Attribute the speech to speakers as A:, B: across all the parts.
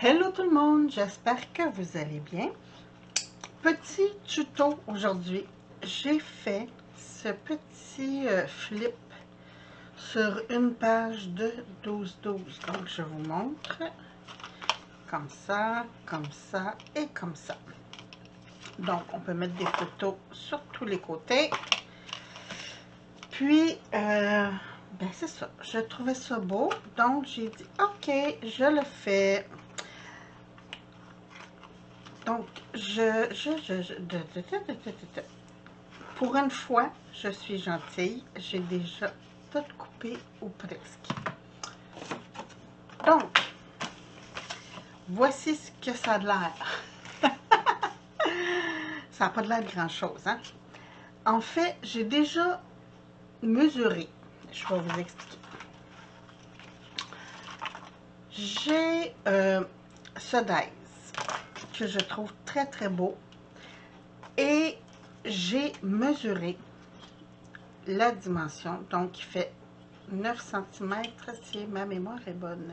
A: Hello tout le monde, j'espère que vous allez bien. Petit tuto aujourd'hui. J'ai fait ce petit flip sur une page de 12-12. Donc je vous montre comme ça et comme ça. Donc on peut mettre des photos sur tous les côtés. Puis ben c'est ça, je trouvais ça beau. Donc j'ai dit ok, je le fais. Donc, pour une fois, je suis gentille. J'ai déjà tout coupé ou presque. Donc, voici ce que ça a de l'air. Ça n'a pas de l'air de grand-chose, hein? En fait, j'ai déjà mesuré. Je vais vous expliquer. J'ai ce dice que je trouve très, très beau. Et j'ai mesuré la dimension. Donc, il fait 9 cm, si ma mémoire est bonne.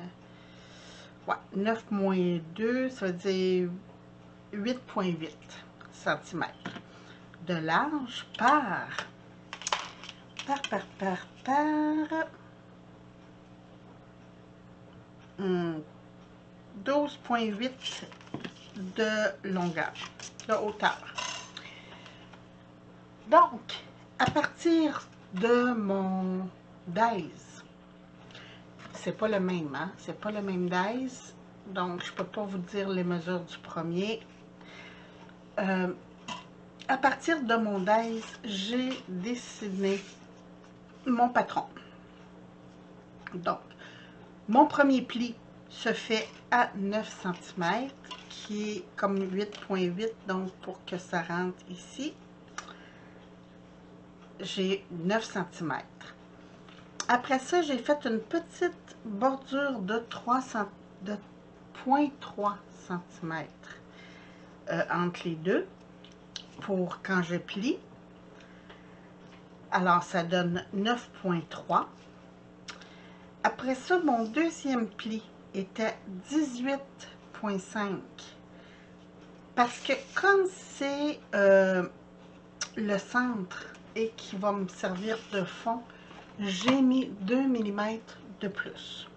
A: Ouais, 9 moins 2, ça veut dire 8,8 cm de large par 12,8 de longueur, de hauteur. Donc, à partir de mon dice, c'est pas le même, hein? C'est pas le même dice, donc je peux pas vous dire les mesures du premier. À partir de mon dice, j'ai dessiné mon patron. Donc, mon premier pli se fait à 9 cm, qui est comme 8,8, donc pour que ça rentre ici, j'ai 9 cm. Après ça, j'ai fait une petite bordure de 0,3 cm entre les deux pour quand je plie. Alors, ça donne 9,3. Après ça, mon deuxième pli était 18,5. Parce que comme c'est le centre et qui va me servir de fond, j'ai mis 2 mm de plus.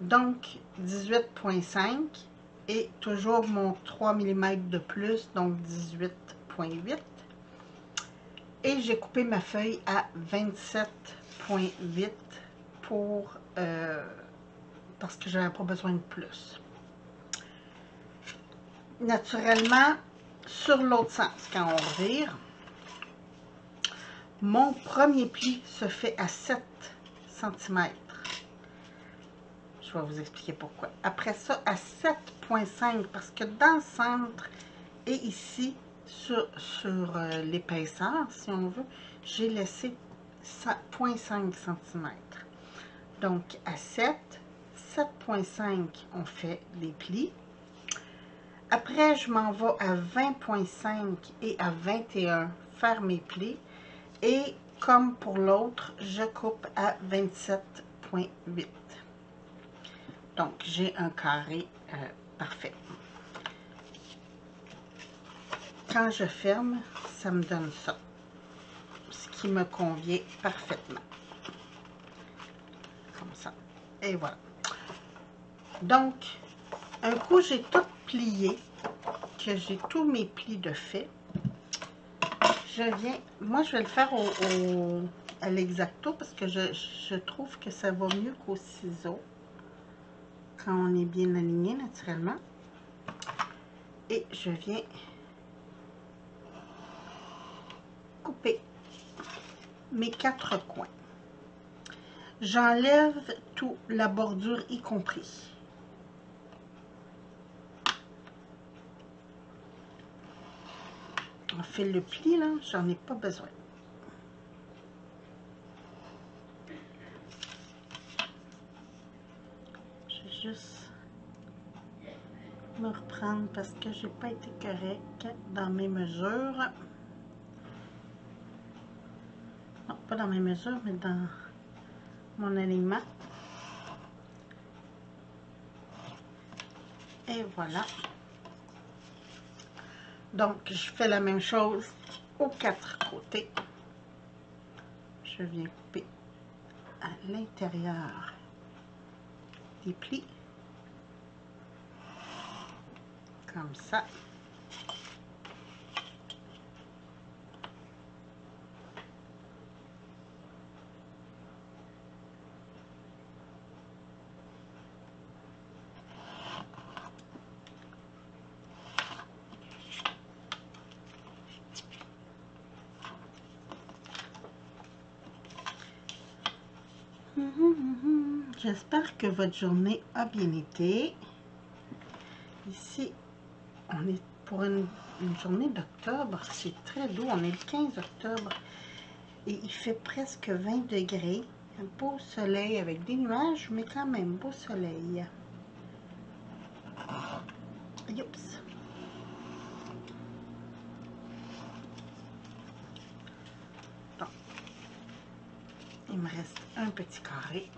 A: Donc, 18,5 et toujours mon 3 mm de plus, donc 18,8. Et j'ai coupé ma feuille à 27,8 pour parce que je n'avais pas besoin de plus. Naturellement, sur l'autre sens, quand on revire, mon premier pli se fait à 7 cm. Je vais vous expliquer pourquoi. Après ça, à 7,5 parce que dans le centre et ici, sur l'épaisseur, si on veut, j'ai laissé 0,5 cm. Donc, à 7, 7,5, on fait les plis. Après, je m'en vais à 20,5 et à 21 faire mes plis. Et comme pour l'autre, je coupe à 27,8. Donc, j'ai un carré parfait. Quand je ferme, ça me donne ça. Ce qui me convient parfaitement. Comme ça. Et voilà. Donc, un coup, j'ai tout plié, que j'ai tous mes plis de fait. Je viens, moi je vais le faire à l'exacto parce que je trouve que ça va mieux qu'au ciseau quand on est bien aligné naturellement. Et je viens couper mes 4 coins. J'enlève tout, la bordure y compris. On fait le pli là, j'en ai pas besoin. Je vais juste me reprendre parce que j'ai pas été correcte dans mes mesures. Non, pas dans mes mesures, mais dans mon alignement. Et voilà. Donc, je fais la même chose aux quatre côtés. Je viens couper à l'intérieur des plis. Comme ça. J'espère que votre journée a bien été. Ici, on est pour une journée d'octobre. C'est très doux. On est le 15 octobre. Et il fait presque 20 degrés. Un beau soleil avec des nuages, mais quand même beau soleil. Youps. Donc, il me reste un petit carré.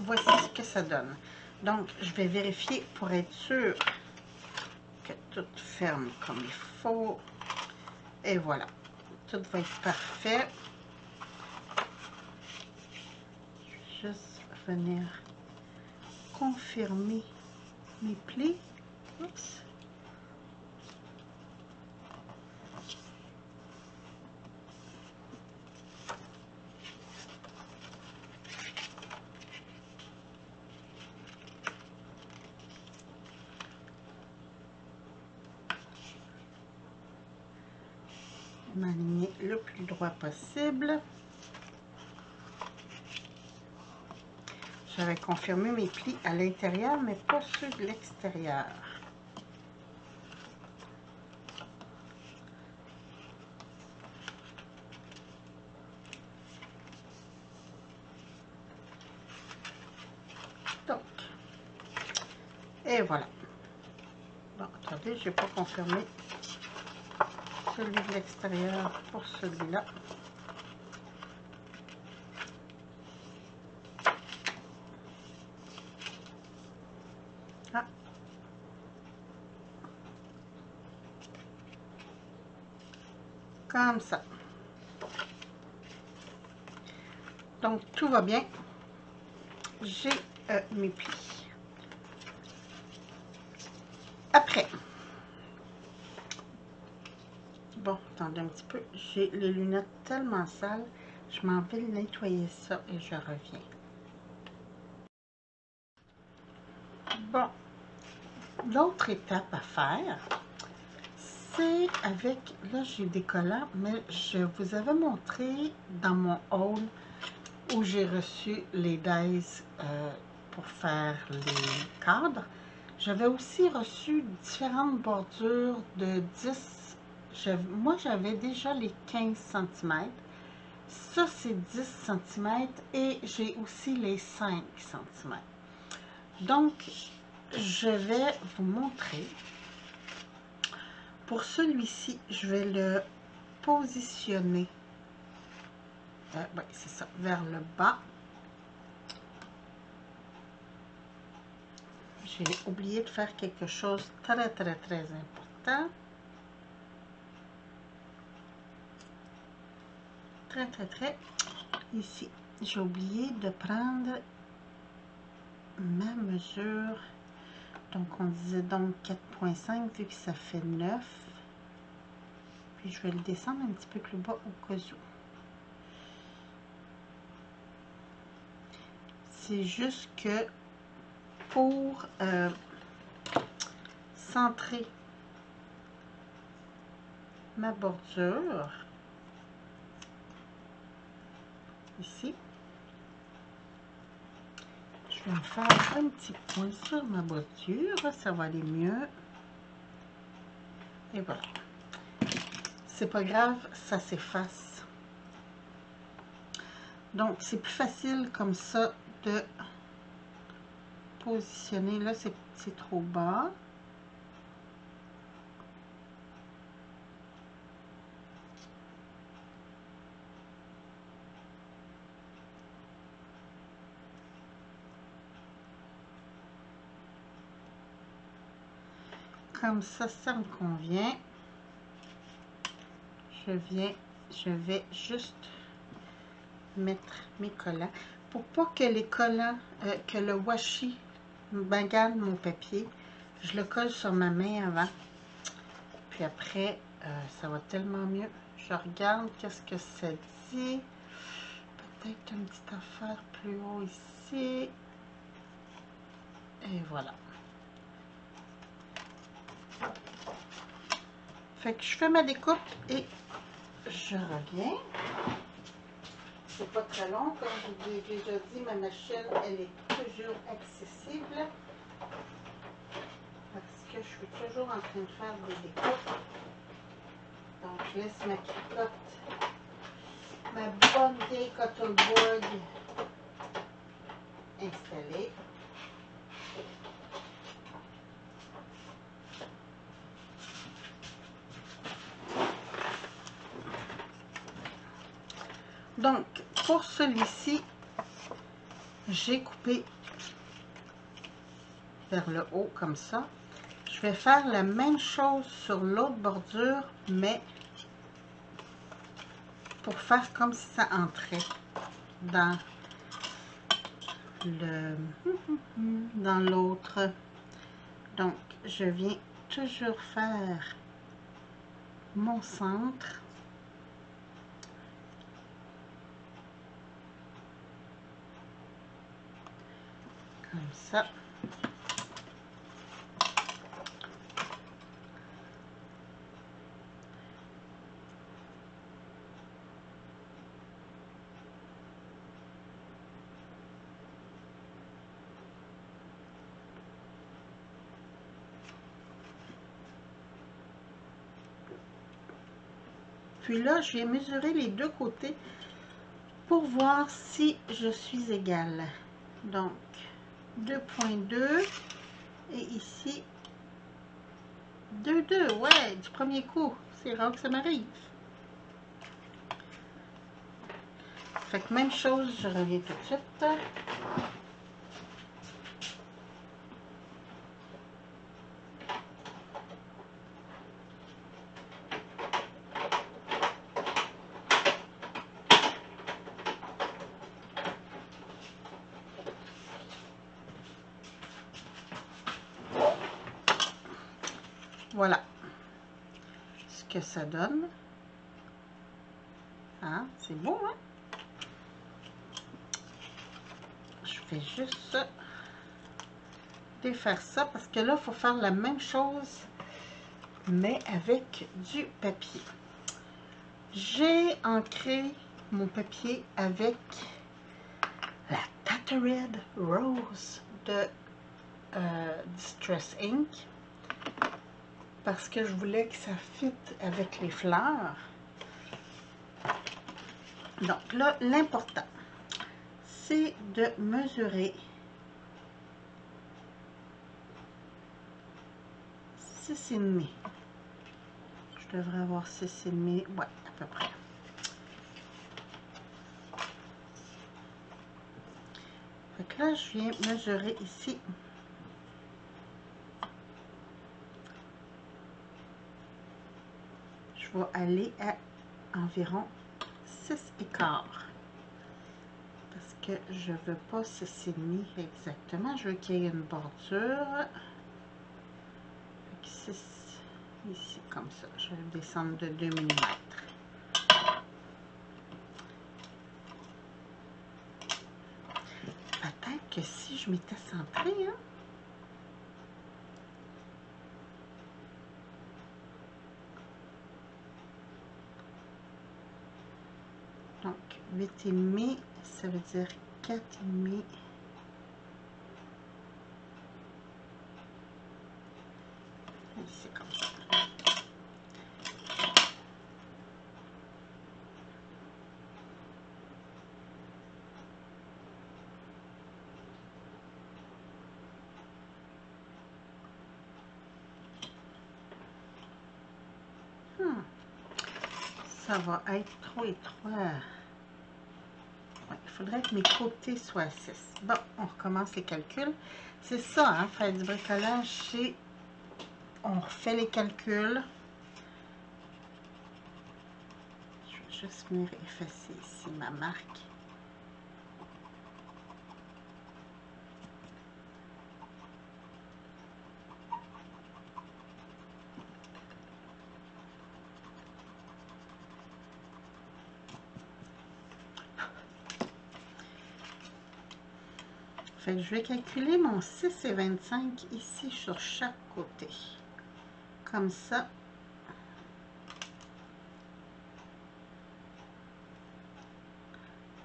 A: Voici ce que ça donne. Donc, je vais vérifier pour être sûr que tout ferme comme il faut. Et voilà. Tout va être parfait. Je vais juste venir confirmer mes plis. Oups. M'aligner le plus droit possible. J'avais confirmé mes plis à l'intérieur, mais pas ceux de l'extérieur. Donc, et voilà. Bon, attendez, je n'ai pas confirmé celui de l'extérieur pour celui-là. Ah. Comme ça. Donc, tout va bien. J'ai mes plis. Après, bon, attendez un petit peu. J'ai les lunettes tellement sales. Je m'en vais nettoyer ça et je reviens. Bon, l'autre étape à faire, c'est avec, là j'ai des collants, mais je vous avais montré dans mon haul où j'ai reçu les dies pour faire les cadres. J'avais aussi reçu différentes bordures de 10. Moi, j'avais déjà les 15 cm. Ça, c'est 10 cm et j'ai aussi les 5 cm. Donc, je vais vous montrer. Pour celui-ci, je vais le positionner. Oui, c'est ça, vers le bas. J'ai oublié de faire quelque chose de très important. Très ici. J'ai oublié de prendre ma mesure. Donc, on disait donc 4,5 vu que ça fait 9. Puis, je vais le descendre un petit peu plus bas au cas où. C'est juste que pour centrer ma bordure, ici, je vais me faire un petit point sur ma bordure, ça va aller mieux. Et voilà. C'est pas grave, ça s'efface. Donc, c'est plus facile comme ça de positionner. Là, c'est trop bas. Comme ça, ça me convient. Je vais juste mettre mes collants pour pas que les collants, que le washi bangane mon papier. Je le colle sur ma main avant. Puis après, ça va tellement mieux. Je regarde qu'est-ce que ça dit. Peut-être une petite affaire plus haut ici. Et voilà. Fait que je fais ma découpe et je reviens. C'est pas très long, comme je vous ai déjà dit, ma machine, elle est toujours accessible. Parce que je suis toujours en train de faire des découpes. Donc, je laisse ma cricotte, ma bonne vieille cotton board installée. Donc, pour celui-ci, j'ai coupé vers le haut comme ça. Je vais faire la même chose sur l'autre bordure, mais pour faire comme si ça entrait dans l'autre. Donc, je viens toujours faire mon centre. Comme ça. Puis là, je vais mesurer les deux côtés pour voir si je suis égale. Donc, 2.2 et ici 2,2. Ouais, du premier coup. C'est rare que ça m'arrive. Fait que même chose, je reviens tout de suite. Voilà ce que ça donne. Hein? C'est beau, hein? Je fais juste défaire ça parce que là, il faut faire la même chose, mais avec du papier. J'ai ancré mon papier avec la Tattered Rose de Distress Ink parce que je voulais que ça fitte avec les fleurs. Donc là, l'important, c'est de mesurer 6,5. Je devrais avoir 6,5, ouais, à peu près. Fait que là, je viens mesurer ici. Je vais aller à environ 6,15. Parce que je veux pas 6,5 exactement. Je veux qu'il y ait une bordure. 6 ici, comme ça. Je vais descendre de 2 mm. Peut-être que si je m'étais centrée, hein? Donc, 8,5, ça veut dire 4,5. Ici, comme ça. ça va être trop étroit. Ouais, il faudrait que mes côtés soient 6. Bon, on recommence les calculs. C'est ça, hein, faire du bricolage, c'est... On refait les calculs. Je vais juste venir effacer ici ma marque. Fait que je vais calculer mon 6 et 25 ici sur chaque côté. Comme ça.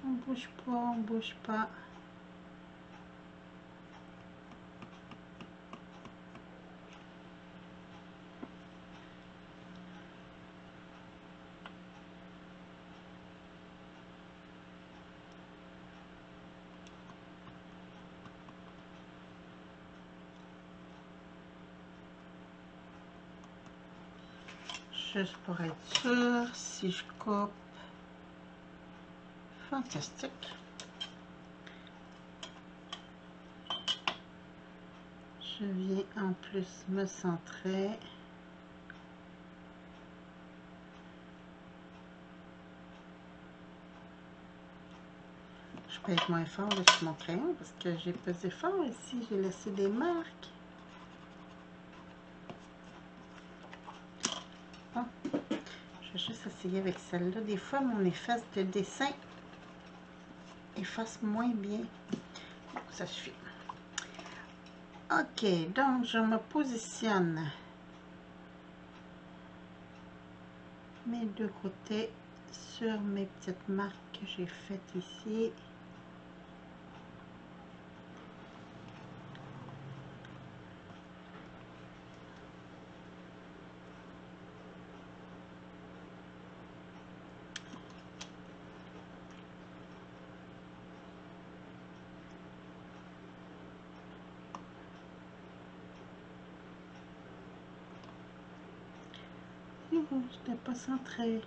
A: On bouge pas, on bouge pas. Juste pour être sûr, si je coupe, fantastique. Je viens en plus me centrer. Je peux être moins fort avec mon crayon parce que j'ai pesé fort ici, j'ai laissé des marques. Bon. Je vais juste essayer avec celle-là. Des fois, mon efface de dessin efface moins bien. Bon, ça suffit. Ok, donc je me positionne mes deux côtés sur mes petites marques que j'ai faites ici. Je n'étais pas centrée.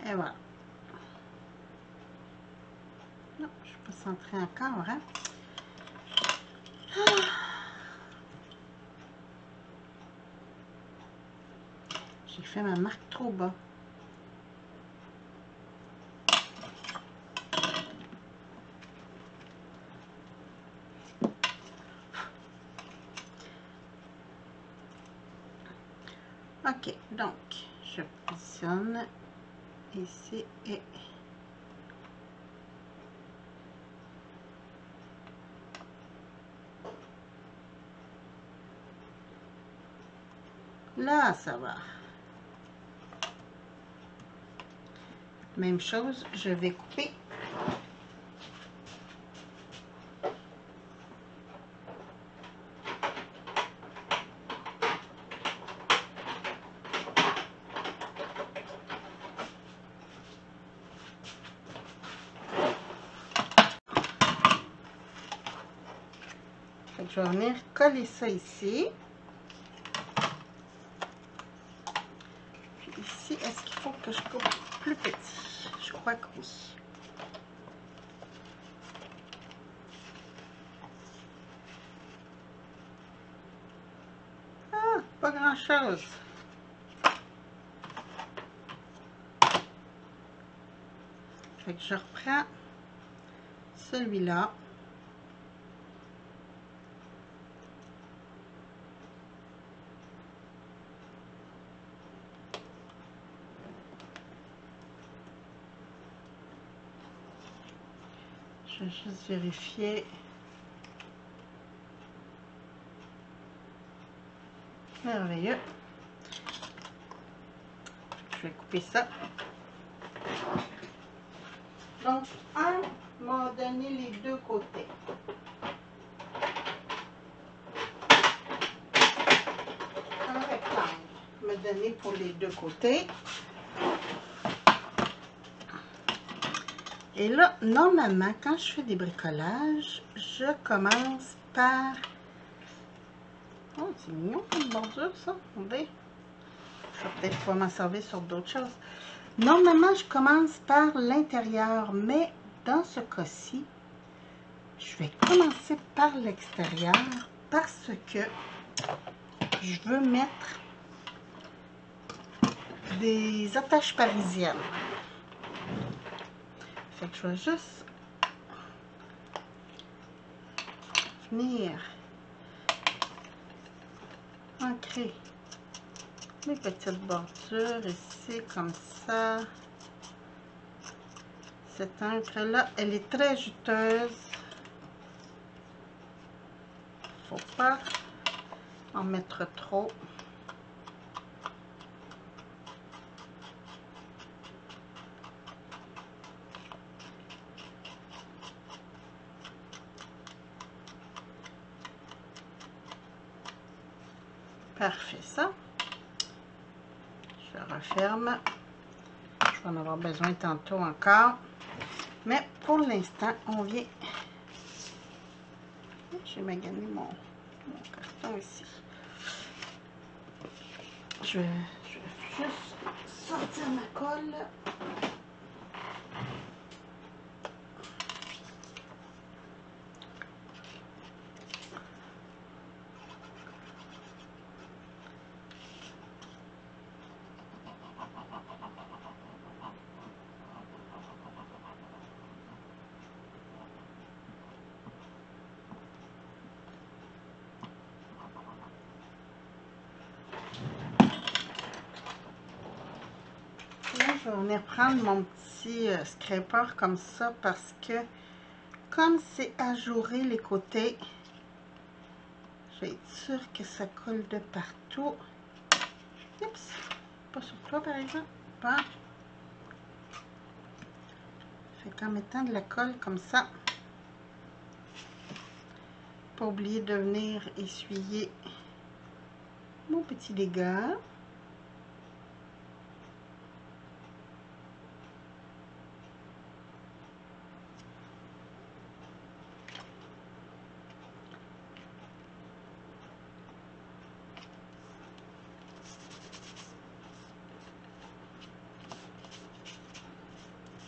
A: Et voilà. Non, je ne suis pas centrée encore, hein. J'ai fait ma marque trop bas. Ok, donc je positionne ici et là, ça va. Même chose, je vais couper. Fait que je vais venir coller ça ici. Puis ici, est-ce qu'il faut que je coupe plus petit? Je crois que oui. Ah, pas grand-chose. Fait que je reprends celui-là. Je vais juste vérifier. Merveilleux. Je vais couper ça. Donc, un m'a donné les deux côtés. Un rectangle m'a donné pour les deux côtés. Et là, normalement, quand je fais des bricolages, je commence par... Oh, c'est mignon comme bordure, ça. Regardez. Je vais peut-être pouvoir m'en servir sur d'autres choses. Normalement, je commence par l'intérieur, mais dans ce cas-ci, je vais commencer par l'extérieur parce que je veux mettre des attaches parisiennes. Fait que je vais juste venir ancrer mes petites bordures ici, comme ça. Cette encre-là, elle est très juteuse. Faut pas en mettre trop. Parfait, ça. Je referme. Je vais en avoir besoin tantôt encore. Mais pour l'instant, on vient... J'ai magané mon carton ici. Je vais juste sortir ma colle. Là, je vais venir prendre mon petit scraper comme ça parce que comme c'est ajouré les côtés, je vais être sûre que ça colle de partout. Oups, pas sur toi par exemple. Bon. Fait qu'en mettant de la colle comme ça, pas oublier de venir essuyer mon petit dégât.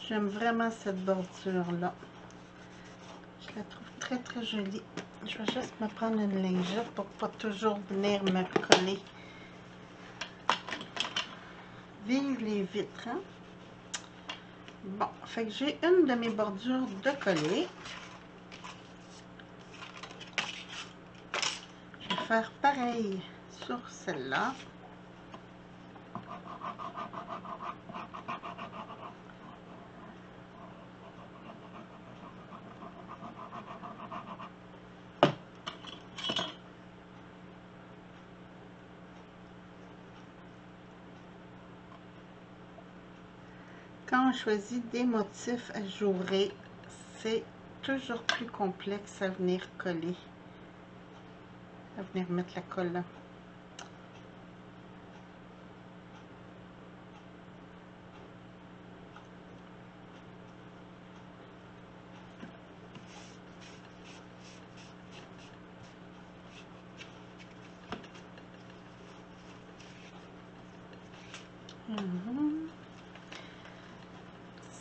A: J'aime vraiment cette bordure-là. Je la trouve très très jolie. Je vais juste me prendre une lingette pour pas toujours venir me coller. Vive les vitres, hein? Bon, fait que j'ai une de mes bordures de coller. Je vais faire pareil sur celle-là. Quand on choisit des motifs ajourés, c'est toujours plus complexe à venir coller, à venir mettre la colle là.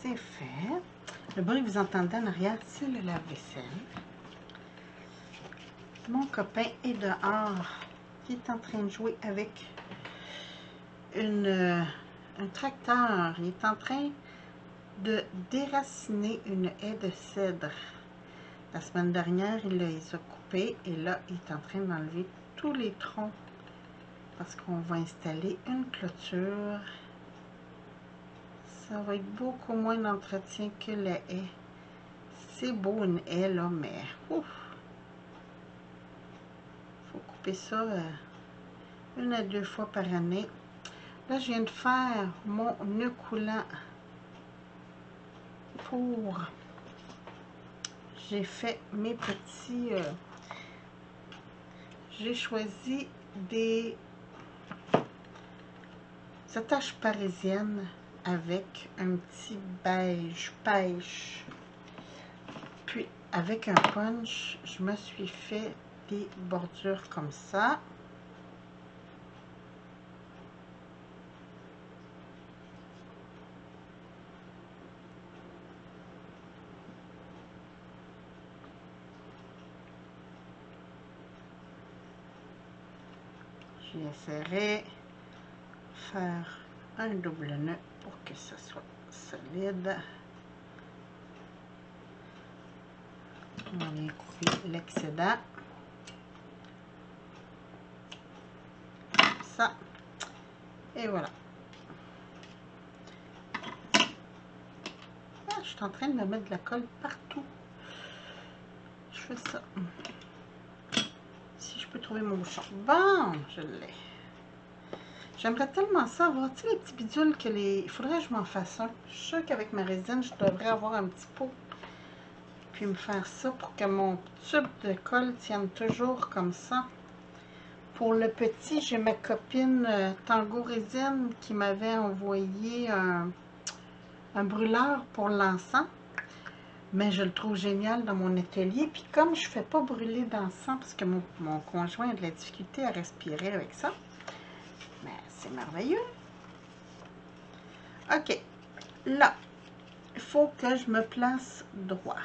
A: C'est fait. Le bruit que vous entendez en arrière, c'est le lave-vaisselle. Mon copain est dehors. Il est en train de jouer avec un tracteur. Il est en train de déraciner une haie de cèdre. La semaine dernière, il les a coupés et là, il est en train d'enlever tous les troncs parce qu'on va installer une clôture. Ça va être beaucoup moins d'entretien que la haie. C'est beau une haie là, mais ouf, faut couper ça 1 à 2 fois par année. Là, je viens de faire mon nœud coulant pour... J'ai fait mes petits... j'ai choisi des attaches parisiennes avec un petit beige pêche. Puis, avec un punch, je me suis fait des bordures comme ça. J'essaierai de faire un double nœud pour que ce soit solide. On vient couper l'excédent. Comme ça. Et voilà. Ah, je suis en train de me mettre de la colle partout. Je fais ça. Si je peux trouver mon bouchon. Bon, je l'ai. J'aimerais tellement ça avoir, tu sais, les petits bidules que les... Il faudrait que je m'en fasse un. Je suis sûre qu'avec ma résine, je devrais avoir un petit pot. Puis me faire ça pour que mon tube de colle tienne toujours comme ça. Pour le petit, j'ai ma copine Tango Résine qui m'avait envoyé un brûleur pour l'encens. Mais je le trouve génial dans mon atelier. Puis comme je ne fais pas brûler d'encens, parce que mon conjoint a de la difficulté à respirer avec ça, mais c'est merveilleux. OK. Là, il faut que je me place droit.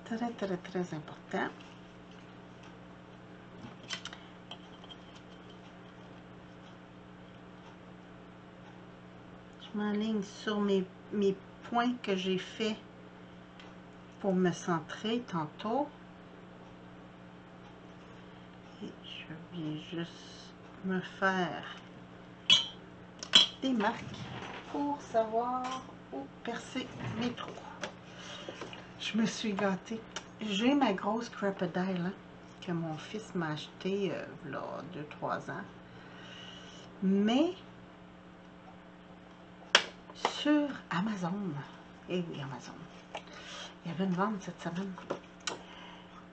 A: Très, très, très important. Je m'enligne sur mes points que j'ai fait pour me centrer tantôt. Et je viens juste me faire des marques pour savoir où percer mes trous. Je me suis gâtée. J'ai ma grosse crocodile hein, que mon fils m'a acheté là 2-3 ans. Mais sur Amazon, et oui Amazon, il y avait une vente cette semaine.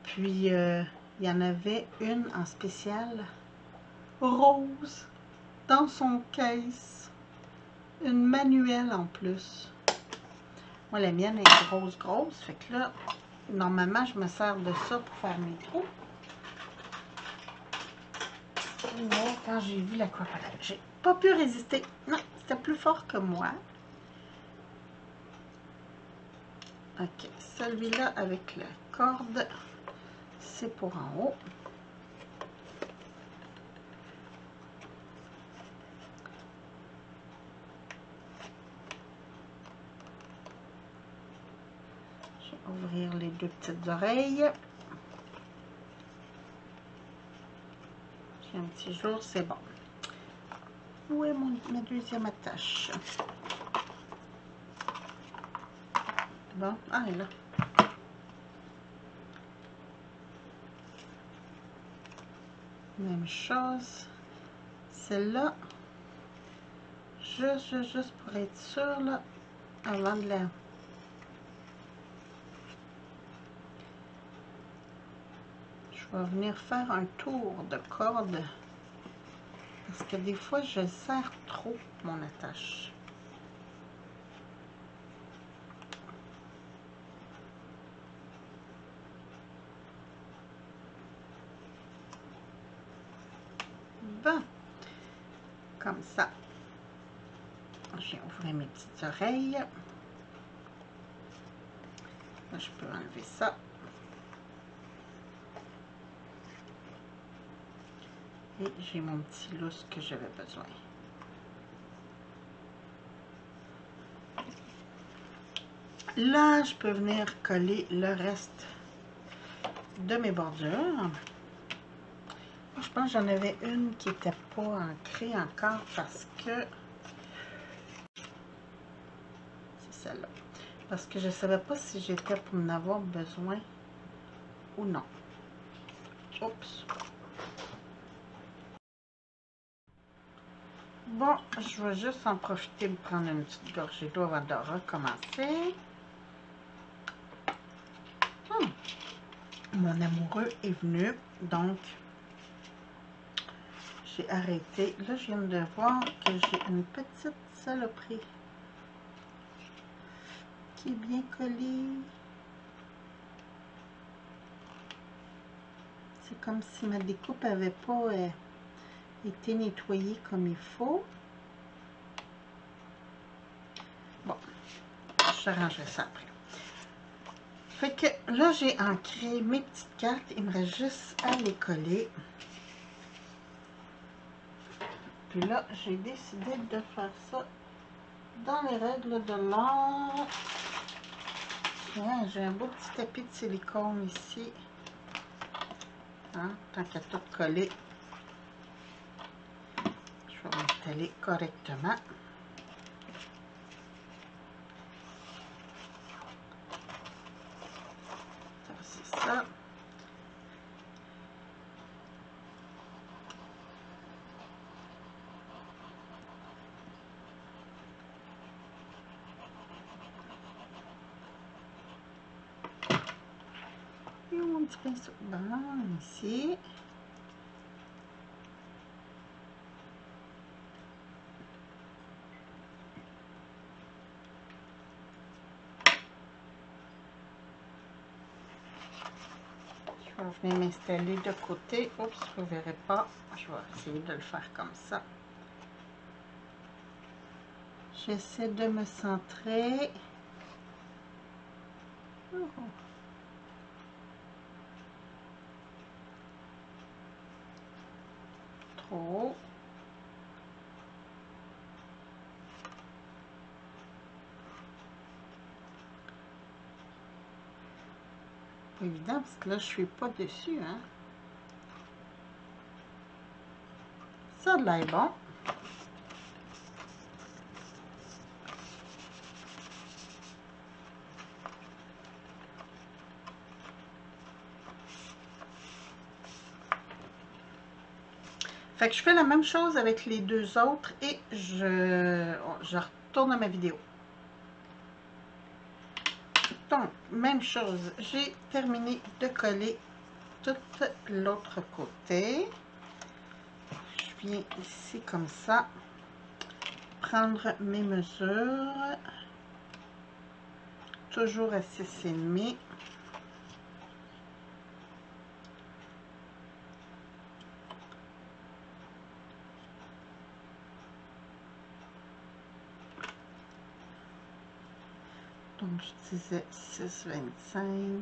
A: Puis il y en avait une en spécial rose dans son case. Une manuelle en plus. Moi, la mienne est grosse. Fait que là, normalement, je me sers de ça pour faire mes trous. Mais quand j'ai vu la crocodile, j'ai pas pu résister. Non, c'était plus fort que moi. Ok, celui-là avec la corde, c'est pour en haut. Je vais ouvrir les deux petites oreilles. J'ai un petit jour, c'est bon. Où est ma deuxième attache? Bon, ah, elle est là. Même chose. Celle-là, juste pour être sûr, là, avant de la... Je vais venir faire un tour de corde. Parce que des fois, je serre trop mon attache. Bon. Comme ça. Je vais ouvrir mes petites oreilles. Là, je peux enlever ça. Et j'ai mon petit lousse que j'avais besoin. Là, je peux venir coller le reste de mes bordures. Je pense que j'en avais une qui n'était pas ancrée encore parce que... C'est celle-là. Parce que je ne savais pas si j'étais pour en avoir besoin ou non. Oups. Bon, je vais juste en profiter de prendre une petite gorgée d'eau avant de recommencer. Mon amoureux est venu, donc j'ai arrêté. Là, je viens de voir que j'ai une petite saloperie qui est bien collé. C'est comme si ma découpe n'avait pas été nettoyée comme il faut. Bon, je rangerai ça après. Fait que là, j'ai ancré mes petites cartes. Il me reste juste à les coller. Puis là, j'ai décidé de faire ça dans les règles de l'art. J'ai un beau petit tapis de silicone ici. Hein, tant qu'à tout coller, je vais m'installer correctement. Ça, c'est ça. Et mon petit pinceau blanc ici. Je vais venir m'installer de côté. Oups, vous ne verrez pas. Je vais essayer de le faire comme ça. J'essaie de me centrer. Trop. Pas évident parce que là, je suis pas dessus, hein. Ça a de l'air bon. Fait que je fais la même chose avec les deux autres et je retourne à ma vidéo. Donc, même chose, j'ai terminé de coller tout l'autre côté. Je viens ici comme ça, prendre mes mesures, toujours à 6,5. Donc, je disais 6,25.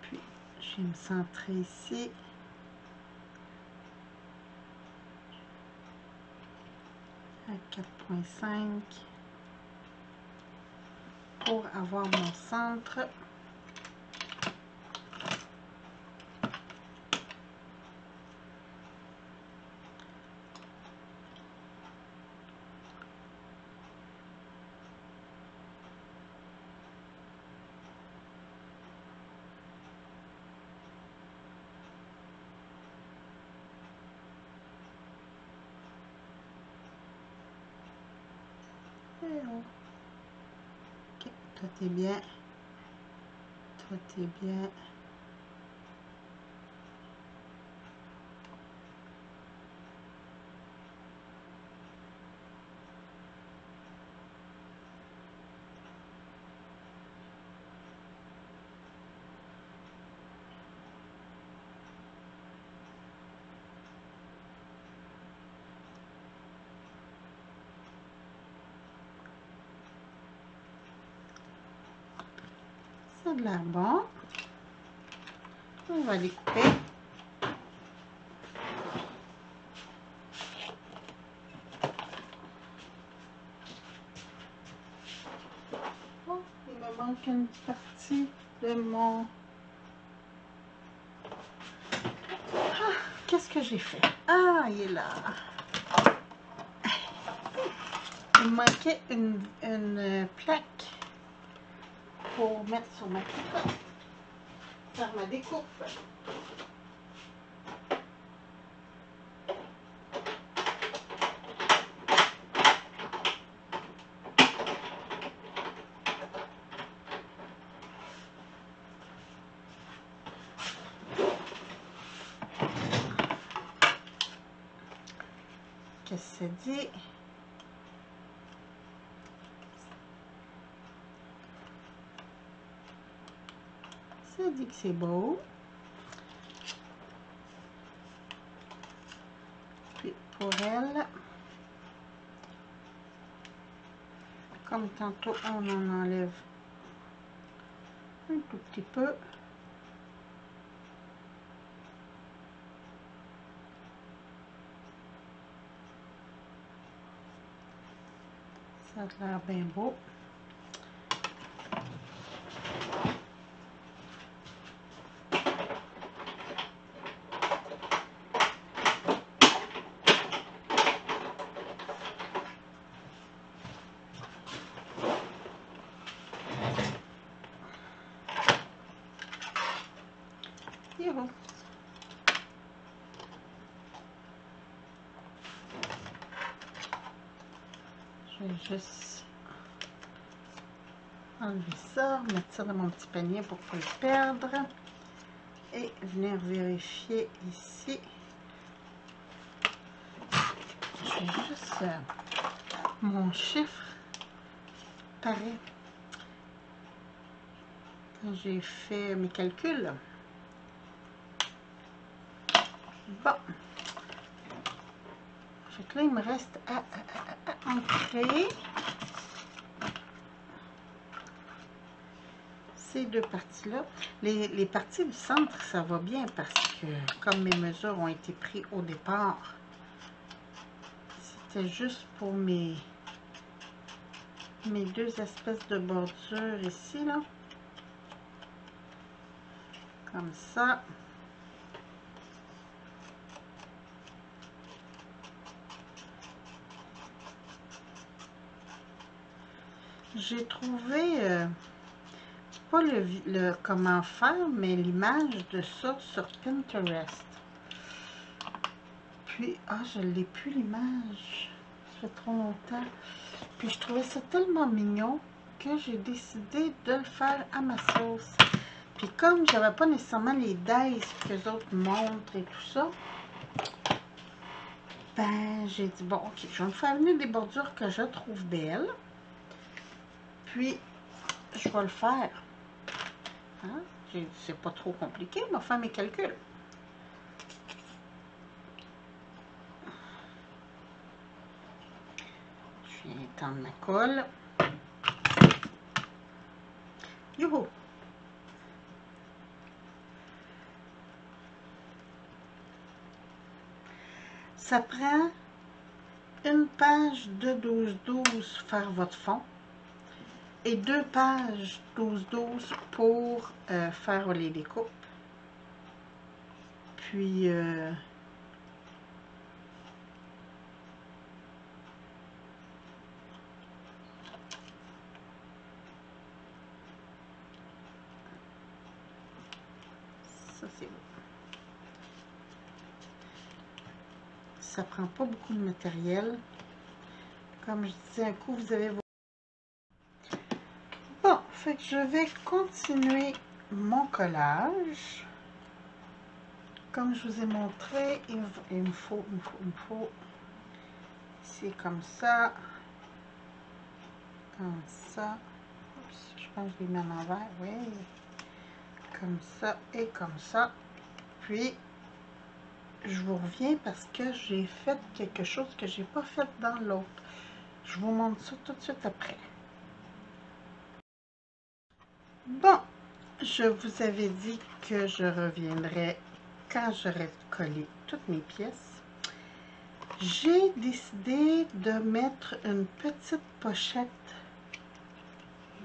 A: Puis, je vais me centrer ici. À 4,5 pour avoir mon centre. Ok, toi t'es bien. Toi t'es bien. Ça a de l'air bon. On va les couper. Oh, il me manque une partie de mon... Ah, qu'est-ce que j'ai fait? Ah, il est là. Il me manquait une plaque pour mettre sur ma cocotte. faire ma découpe. Qu'est-ce que ça dit? Ça dit que c'est beau. Puis pour elle, comme tantôt, on en enlève un tout petit peu. Ça a l'air bien beau. Youhou. Je vais juste enlever ça, mettre ça dans mon petit panier pour ne pas le perdre. Et venir vérifier ici. Je vais juste mon chiffre paraît quand j'ai fait mes calculs. Bon. Fait que là, il me reste à ancrer ces deux parties-là. Les parties du centre, ça va bien parce que comme mes mesures ont été prises au départ, c'était juste pour mes deux espèces de bordures ici, là. Comme ça. J'ai trouvé, pas le comment faire, mais l'image de ça sur Pinterest. Puis, je l'ai plus l'image. Ça fait trop longtemps. Puis, je trouvais ça tellement mignon que j'ai décidé de le faire à ma sauce. Puis, comme j'avais pas nécessairement les dies que les autres montrent et tout ça, ben, j'ai dit, bon, ok, je vais me faire venir des bordures que je trouve belles. Puis, je vais le faire. Hein? C'est pas trop compliqué, mais faire mes calculs. Je viens étendre ma colle. Youhou! Ça prend une page de 12-12 faire votre fond et 2 pages 12-12 pour faire les découpes. Puis, ça c'est beau. Ça prend pas beaucoup de matériel. Comme je disais un coup, vous avez vos... Bon, fait que je vais continuer mon collage. Comme je vous ai montré, il me faut ici comme ça. Comme ça. Oups, je pense que je l'ai mis en envers, oui. Comme ça et comme ça. Puis, je vous reviens parce que j'ai fait quelque chose que j'ai pas fait dans l'autre. Je vous montre ça tout de suite après. Bon, je vous avais dit que je reviendrai quand j'aurai collé toutes mes pièces. J'ai décidé de mettre une petite pochette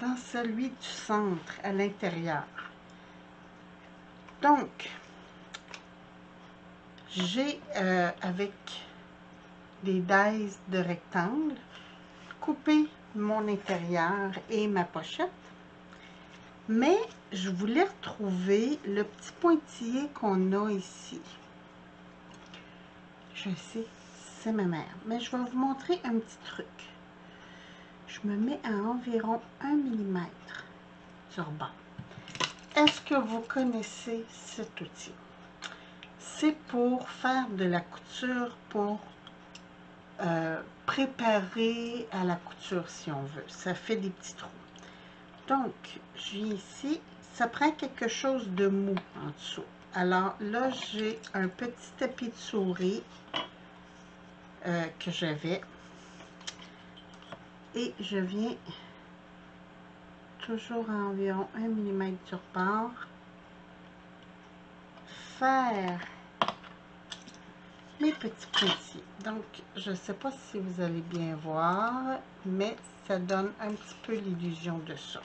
A: dans celui du centre, à l'intérieur. Donc, j'ai, avec des dies de rectangle, coupé mon intérieur et ma pochette. Mais je voulais retrouver le petit pointillé qu'on a ici. Je sais, c'est ma mère, mais je vais vous montrer un petit truc. Je me mets à environ 1 mm sur bord. Est-ce que vous connaissez cet outil? C'est pour faire de la couture, pour préparer à la couture si on veut. Ça fait des petits trous. Donc, je viens ici, ça prend quelque chose de mou en dessous. Alors là, j'ai un petit tapis de souris que j'avais. Et je viens toujours à environ 1 mm sur bord faire mes petits pointillés. Donc, je ne sais pas si vous allez bien voir, mais ça donne un petit peu l'illusion de ça.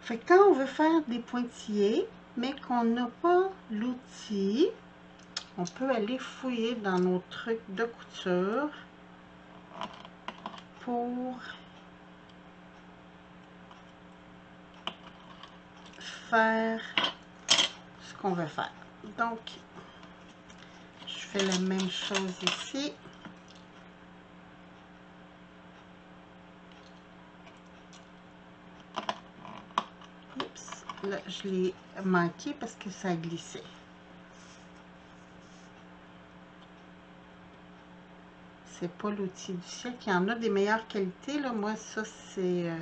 A: Fait que quand on veut faire des pointillés, mais qu'on n'a pas l'outil, on peut aller fouiller dans nos trucs de couture pour faire ce qu'on veut faire. Donc, je fais la même chose ici. Oups, là, je l'ai manqué parce que ça a glissé. C'est pas l'outil du siècle. Il y en a des meilleures qualités. Là. Moi, ça, c'était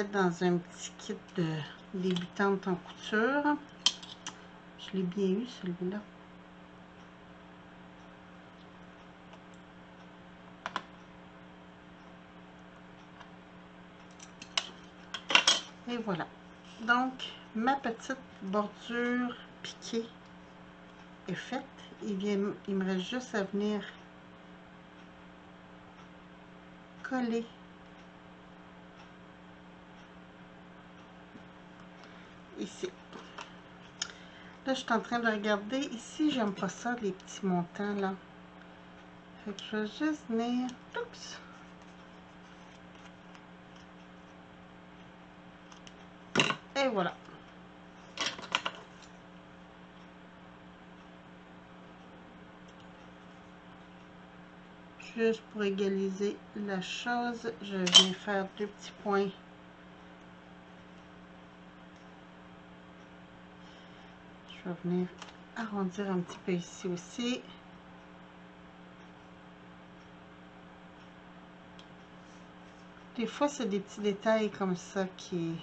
A: dans un petit kit de débutante en couture. Je l'ai bien eu, celui-là. Et voilà. Donc, ma petite bordure piquée est faite. Il me reste juste à venir coller ici. Là, je suis en train de regarder. Ici, j'aime pas ça, les petits montants, là. Fait que je vais juste venir... Oups! Et voilà. Juste pour égaliser la chose, je viens faire 2 petits points. Je vais venir arrondir un petit peu ici aussi. Des fois, c'est des petits détails comme ça qui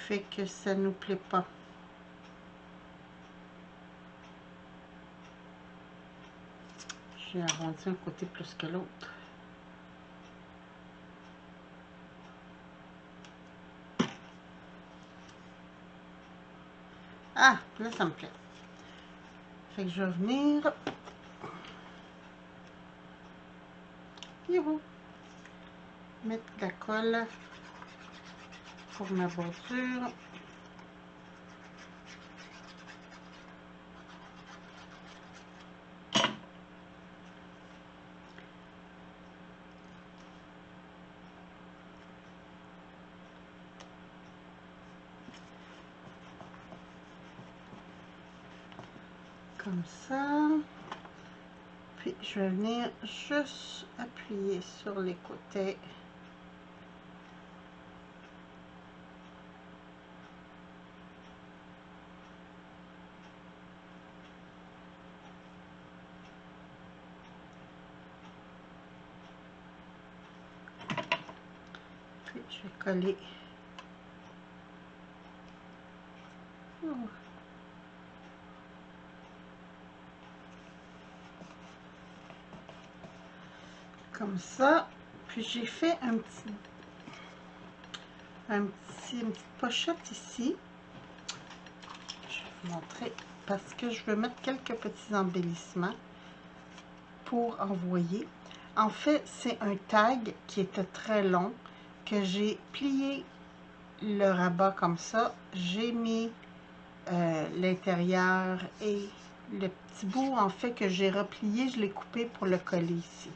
A: fait que ça nous plaît pas. J'ai arrondi un côté plus que l'autre. Ah, là, ça me plaît. Fait que je vais venir... Youhou! Mettre de la colle pour ma bordure. Comme ça. Puis je vais venir juste appuyer sur les côtés. Puis je vais coller. Oh. Comme ça. Puis j'ai fait une petite pochette ici. Je vais vous montrer parce que je veux mettre quelques petits embellissements pour envoyer. En fait, c'est un tag qui était très long que j'ai plié le rabat comme ça. J'ai mis l'intérieur et le petit bout en fait que j'ai replié, je l'ai coupé pour le coller ici.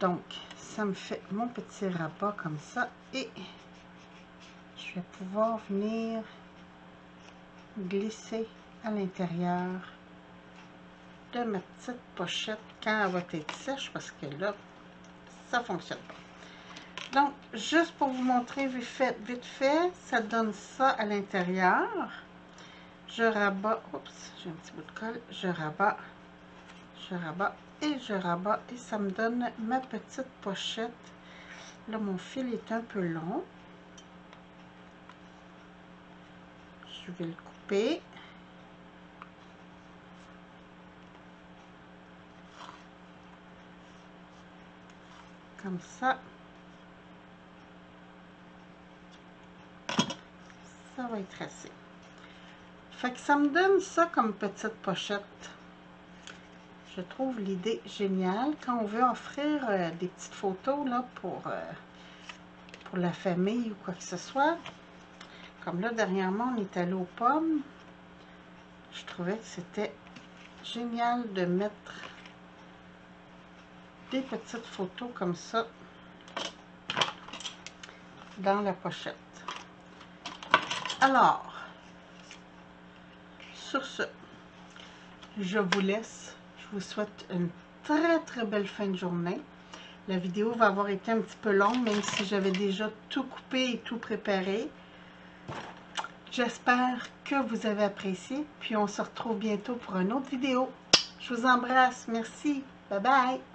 A: Donc, ça me fait mon petit rabat comme ça. Et je vais pouvoir venir glisser à l'intérieur de ma petite pochette quand elle va être sèche, parce que là, ça ne fonctionne pas. Donc, juste pour vous montrer vite fait, ça donne ça à l'intérieur. Je rabats, oups, j'ai un petit bout de colle, je rabats et je rabats et ça me donne ma petite pochette. Là, mon fil est un peu long. Je vais le couper. Comme ça. Ça va être assez. Fait que ça me donne ça comme petite pochette. Je trouve l'idée géniale quand on veut offrir des petites photos là, pour la famille ou quoi que ce soit. Comme là, dernièrement, on est allé aux pommes. Je trouvais que c'était génial de mettre des petites photos comme ça dans la pochette. Alors, sur ce, je vous laisse. Je vous souhaite une très belle fin de journée. La vidéo va avoir été un petit peu longue, même si j'avais déjà tout coupé et tout préparé. J'espère que vous avez apprécié. Puis on se retrouve bientôt pour une autre vidéo. Je vous embrasse. Merci. Bye bye.